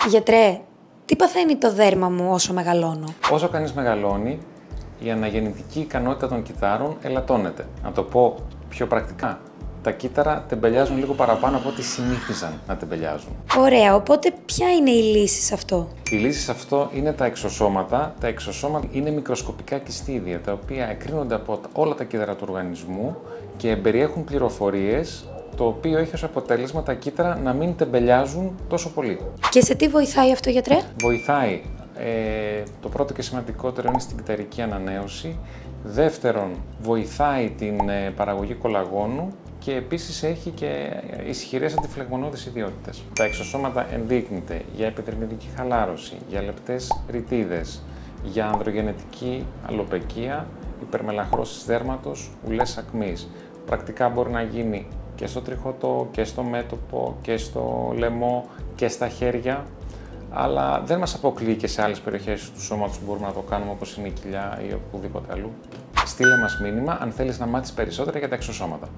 Γιατρέ, τι παθαίνει το δέρμα μου όσο μεγαλώνω? Όσο κανείς μεγαλώνει, η αναγεννητική ικανότητα των κυττάρων ελαττώνεται. Να το πω πιο πρακτικά, τα κύτταρα τεμπελιάζουν λίγο παραπάνω από ό,τι συνήθιζαν να τεμπελιάζουν. Ωραία, οπότε ποια είναι η λύση σε αυτό? Η λύση σε αυτό είναι τα εξωσώματα. Τα εξωσώματα είναι μικροσκοπικά κυστίδια, τα οποία εκρίνονται από όλα τα κύτταρα του οργανισμού και περιέχουν πληροφορίες, το οποίο έχει ως αποτέλεσμα τα κύτταρα να μην τεμπελιάζουν τόσο πολύ. Και σε τι βοηθάει αυτό, γιατρέ? Βοηθάει, το πρώτο και σημαντικότερο είναι στην κυτταρική ανανέωση. Δεύτερον, βοηθάει την παραγωγή κολαγόνου και επίσης έχει και ισχυρές αντιφλεγμονώδεις ιδιότητες. Τα εξωσώματα ενδείκνυται για επιδερμιδική χαλάρωση, για λεπτές ρητίδες, για ανδρογενετική αλοπαικία, υπερμελαχρώσεις δέρματος, ουλές ακμής. Πρακτικά μπορεί να γίνει και στο τριχωτό και στο μέτωπο και στο λαιμό και στα χέρια, αλλά δεν μας αποκλείει και σε άλλες περιοχές του σώματος που μπορούμε να το κάνουμε, όπως είναι η κοιλιά ή οπουδήποτε αλλού. Στείλε μας μήνυμα αν θέλεις να μάθεις περισσότερα για τα εξωσώματα.